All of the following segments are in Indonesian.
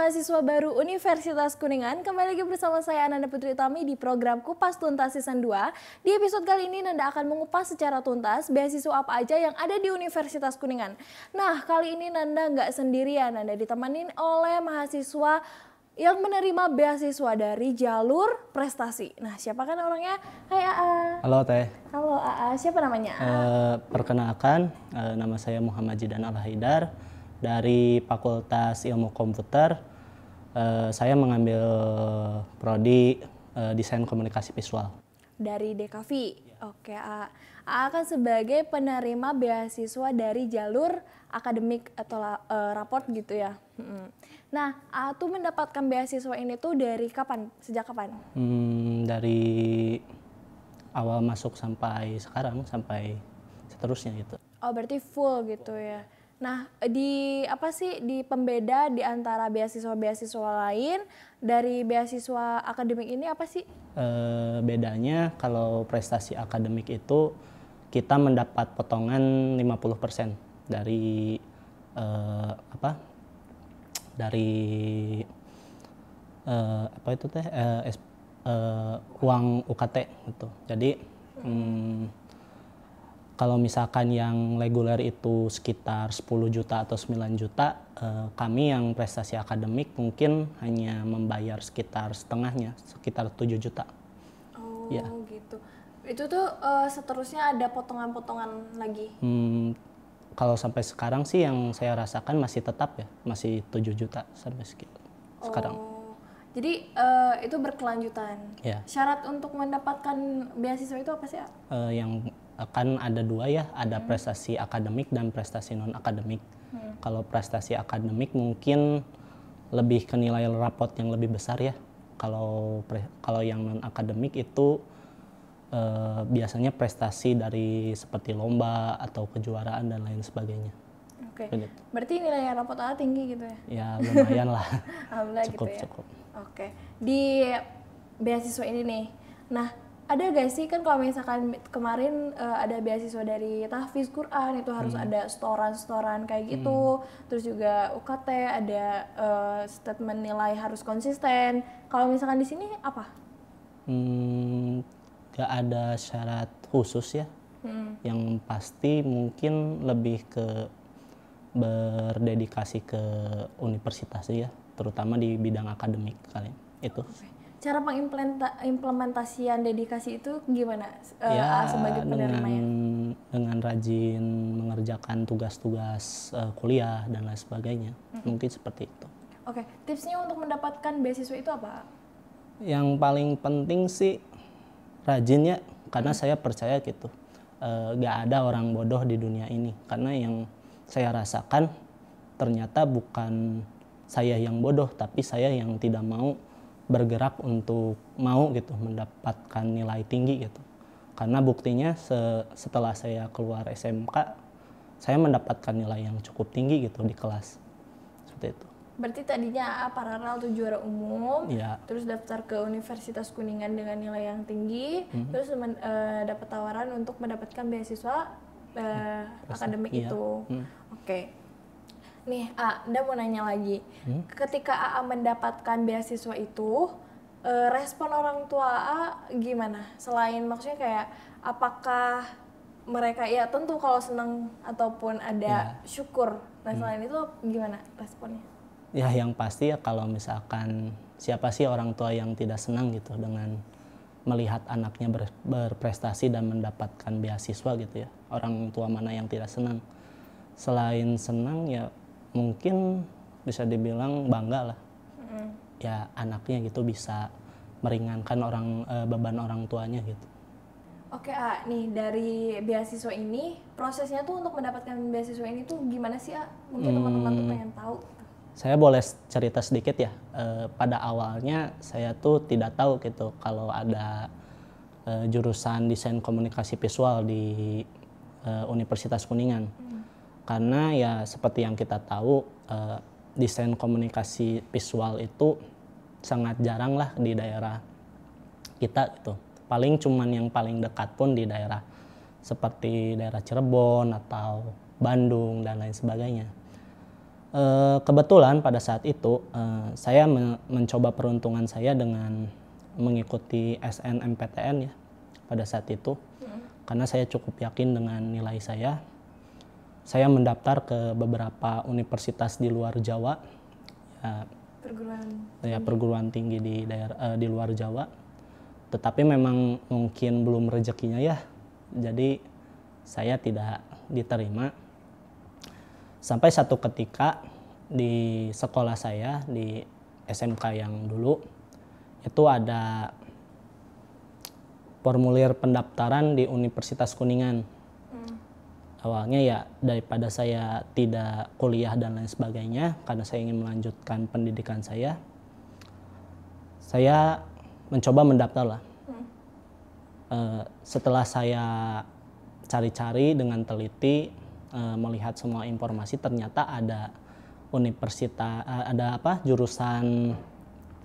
mahasiswa baru Universitas Kuningan. Kembali lagi bersama saya Ananda Putri Utami di program Kupas Tuntas Season 2. Di episode kali ini Nanda akan mengupas secara tuntas beasiswa apa aja yang ada di Universitas Kuningan. Nah, kali ini Nanda nggak sendirian, Nanda ditemenin oleh mahasiswa yang menerima beasiswa dari jalur prestasi. Nah, siapa kan orangnya? Hai AA. Halo Teh. Halo AA, siapa namanya? Perkenalkan, nama saya Muhammad Jidan Al-Haidar dari Fakultas Ilmu Komputer. Saya mengambil prodi Desain Komunikasi Visual. Dari DKV. Oke, AA. AA kan sebagai penerima beasiswa dari jalur akademik atau raport gitu ya. Nah, AA tuh mendapatkan beasiswa ini tuh dari kapan? Sejak kapan? Dari awal masuk sampai sekarang, sampai seterusnya gitu. Oh, berarti full gitu ya. Nah, di pembeda di antara beasiswa-beasiswa lain dari beasiswa akademik ini apa sih? Bedanya kalau prestasi akademik itu kita mendapat potongan 50% dari uang UKT gitu. Jadi kalau misalkan yang reguler itu sekitar 10 juta atau 9 juta, kami yang prestasi akademik mungkin hanya membayar sekitar setengahnya, sekitar 7 juta. Oh ya. Gitu. Itu tuh seterusnya ada potongan-potongan lagi? Kalau sampai sekarang sih yang saya rasakan masih tetap ya, masih 7 juta sampai segitu sekarang. Jadi itu berkelanjutan. Ya. Syarat untuk mendapatkan beasiswa itu apa sih? Yang akan ada dua ya, ada prestasi akademik dan prestasi non akademik. Kalau prestasi akademik mungkin lebih ke nilai raport yang lebih besar ya. Kalau yang non akademik itu biasanya prestasi dari seperti lomba atau kejuaraan dan lain sebagainya. Oke. Berarti nilai raport AA tinggi gitu ya? Ya lumayan lah. Alhamdulillah cukup, gitu ya. Cukup. Oke. Di beasiswa ini nih, nah ada gak sih kan kalau misalkan kemarin ada beasiswa dari tahfiz Quran itu harus ada setoran kayak gitu, terus juga UKT ada statement nilai harus konsisten. Kalau misalkan di sini apa? Gak ada syarat khusus ya. Yang pasti mungkin lebih ke berdedikasi ke universitas ya, terutama di bidang akademik kalian itu. Cara pengimplementasian dedikasi itu gimana sebagai penerimanya? Dengan rajin mengerjakan tugas-tugas kuliah dan lain sebagainya. Mungkin seperti itu. Oke, tipsnya untuk mendapatkan beasiswa itu apa? Yang paling penting sih rajin ya, karena saya percaya gitu. Gak ada orang bodoh di dunia ini, karena yang saya rasakan ternyata bukan saya yang bodoh, tapi saya yang tidak mau bergerak untuk mau gitu mendapatkan nilai tinggi gitu. Karena buktinya setelah saya keluar SMK, saya mendapatkan nilai yang cukup tinggi gitu di kelas. Seperti itu. Berarti tadinya paralel tuh juara umum, ya. Terus daftar ke Universitas Kuningan dengan nilai yang tinggi, terus dapat tawaran untuk mendapatkan beasiswa akademik itu. Oke. Nih, Anda mau nanya lagi. Ketika AA mendapatkan beasiswa itu, respon orang tua AA gimana? Selain maksudnya kayak apakah mereka ya tentu kalau senang ataupun ada syukur. Nah, selain itu gimana responnya? Ya yang pasti ya kalau misalkan siapa sih orang tua yang tidak senang gitu dengan melihat anaknya berprestasi dan mendapatkan beasiswa gitu ya. Orang tua mana yang tidak senang? Selain senang ya mungkin bisa dibilang bangga lah. Ya anaknya gitu bisa meringankan beban orang tuanya gitu. Oke, nih dari beasiswa ini prosesnya tuh untuk mendapatkan beasiswa ini tuh gimana sih, Mungkin teman-teman tuh pengen tahu. Saya boleh cerita sedikit ya. Pada awalnya saya tuh tidak tahu gitu kalau ada jurusan desain komunikasi visual di Universitas Kuningan. Karena ya seperti yang kita tahu, desain komunikasi visual itu sangat jarang lah di daerah kita gitu. Paling cuman yang paling dekat pun di daerah seperti daerah Cirebon atau Bandung dan lain sebagainya. Kebetulan pada saat itu saya mencoba peruntungan saya dengan mengikuti SNMPTN ya pada saat itu. Karena saya cukup yakin dengan nilai saya. Saya mendaftar ke beberapa universitas di luar Jawa. Perguruan tinggi di daerah di luar Jawa. Tetapi memang mungkin belum rezekinya ya. Jadi saya tidak diterima. Sampai satu ketika di sekolah saya di SMK yang dulu itu ada formulir pendaftaran di Universitas Kuningan. Awalnya ya daripada saya tidak kuliah dan lain sebagainya karena saya ingin melanjutkan pendidikan saya mencoba mendaftar lah. Setelah saya cari-cari dengan teliti melihat semua informasi, ternyata ada jurusan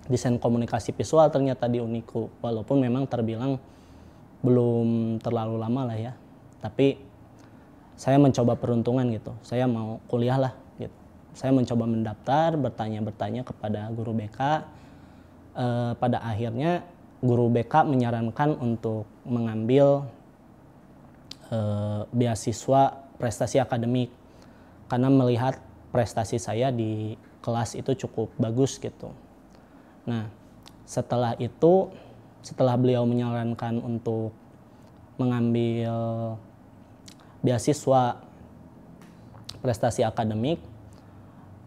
desain komunikasi visual ternyata di Uniku, walaupun memang terbilang belum terlalu lama lah ya, tapi saya mencoba peruntungan gitu, saya mau kuliah lah gitu. Saya mencoba mendaftar, bertanya kepada guru BK. Pada akhirnya guru BK menyarankan untuk mengambil beasiswa prestasi akademik karena melihat prestasi saya di kelas itu cukup bagus gitu. Nah, setelah beliau menyarankan untuk mengambil beasiswa prestasi akademik,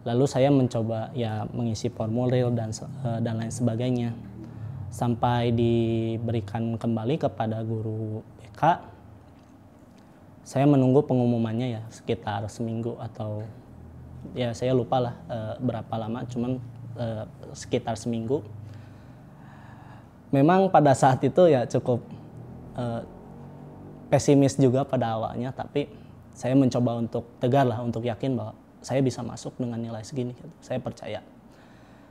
lalu saya mencoba ya mengisi formulir dan lain sebagainya sampai diberikan kembali kepada guru BK. Saya menunggu pengumumannya ya sekitar seminggu atau ya saya lupa lah berapa lama, cuman sekitar seminggu. Memang pada saat itu ya cukup pesimis juga pada awalnya, tapi saya mencoba untuk tegar lah, untuk yakin bahwa saya bisa masuk dengan nilai segini gitu. Saya percaya.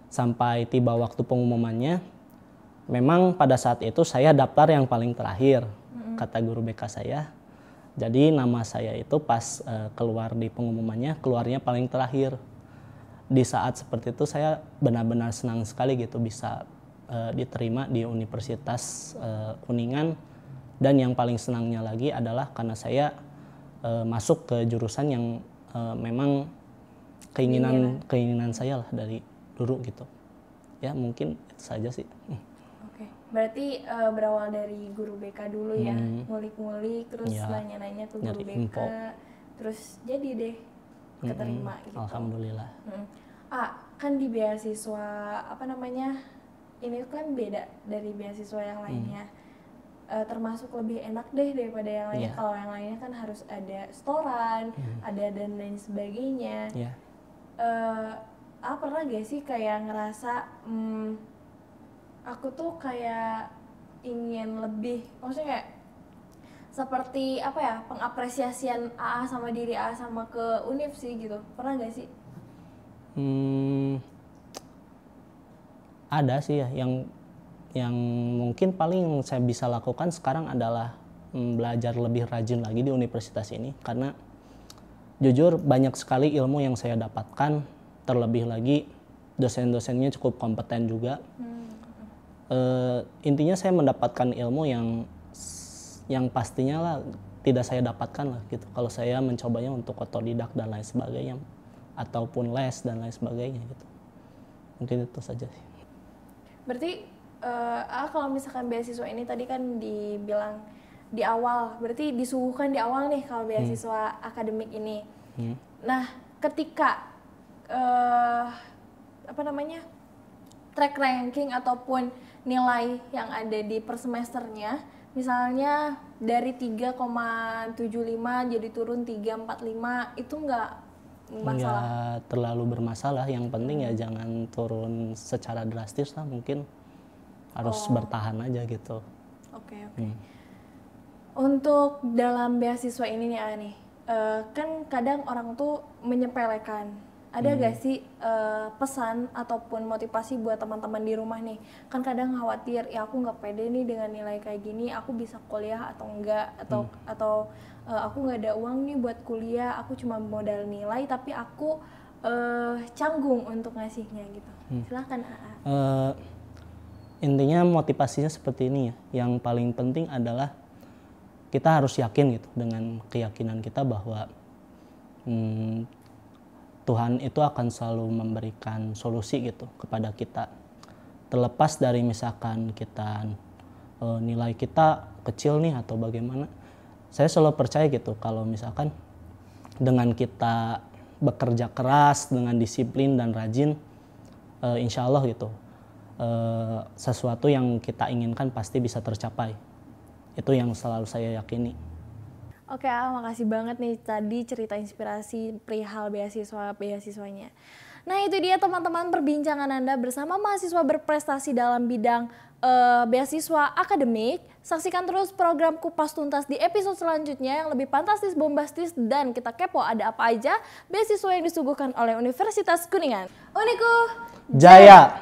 Sampai tiba waktu pengumumannya, memang pada saat itu saya daftar yang paling terakhir, kata guru BK saya. Jadi nama saya itu pas keluar di pengumumannya, keluarnya paling terakhir. Di saat seperti itu saya benar-benar senang sekali gitu bisa diterima di Universitas Kuningan. Dan yang paling senangnya lagi adalah karena saya masuk ke jurusan yang memang keinginan saya lah dari dulu gitu. Ya mungkin itu saja sih. Berarti berawal dari guru BK dulu ya, ngulik-ngulik, terus nanya-nanya ke guru BK, info. Terus jadi deh keterima gitu. Alhamdulillah. Kan di beasiswa ini kan beda dari beasiswa yang lainnya. Termasuk lebih enak deh daripada yang lainnya. Kalau yang lainnya kan harus ada setoran, ada dan lain sebagainya. Pernah gak sih kayak ngerasa aku tuh kayak ingin lebih, maksudnya kayak seperti pengapresiasian AA sama diri AA sama ke Univ sih gitu. Pernah gak sih? Ada sih ya, yang mungkin paling saya bisa lakukan sekarang adalah belajar lebih rajin lagi di universitas ini, karena jujur banyak sekali ilmu yang saya dapatkan, terlebih lagi dosen-dosennya cukup kompeten juga. Intinya saya mendapatkan ilmu yang pastinya lah tidak saya dapatkan lah gitu kalau saya mencobanya untuk otodidak dan lain sebagainya, ataupun les dan lain sebagainya gitu. Mungkin itu saja sih. Berarti kalau misalkan beasiswa ini tadi kan dibilang di awal, berarti disuguhkan di awal nih kalau beasiswa akademik ini. Nah, ketika track ranking ataupun nilai yang ada di per semesternya, misalnya dari 3,75 jadi turun 3,45, itu nggak masalah? Nggak terlalu bermasalah, yang penting ya jangan turun secara drastis lah, mungkin harus bertahan aja gitu. Oke. Untuk dalam beasiswa ini nih, kan kadang orang tuh menyepelekan. Ada gak sih pesan ataupun motivasi buat teman-teman di rumah nih? Kan kadang khawatir, ya aku nggak pede nih dengan nilai kayak gini, aku bisa kuliah atau enggak, atau aku nggak ada uang nih buat kuliah, aku cuma modal nilai tapi aku canggung untuk ngasihnya gitu. Silakan AA. Intinya motivasinya seperti ini ya. Yang paling penting adalah kita harus yakin gitu dengan keyakinan kita bahwa Tuhan itu akan selalu memberikan solusi gitu kepada kita. Terlepas dari misalkan kita nilai kita kecil nih atau bagaimana. Saya selalu percaya gitu kalau misalkan dengan kita bekerja keras, dengan disiplin dan rajin, insya Allah gitu, sesuatu yang kita inginkan pasti bisa tercapai. Itu yang selalu saya yakini. Oke, makasih banget nih tadi cerita inspirasi perihal beasiswanya. Nah itu dia teman-teman perbincangan Anda bersama mahasiswa berprestasi dalam bidang beasiswa akademik. Saksikan terus program Kupas Tuntas di episode selanjutnya yang lebih fantastis, bombastis, dan kita kepo ada apa aja beasiswa yang disuguhkan oleh Universitas Kuningan. Uniku Jaya!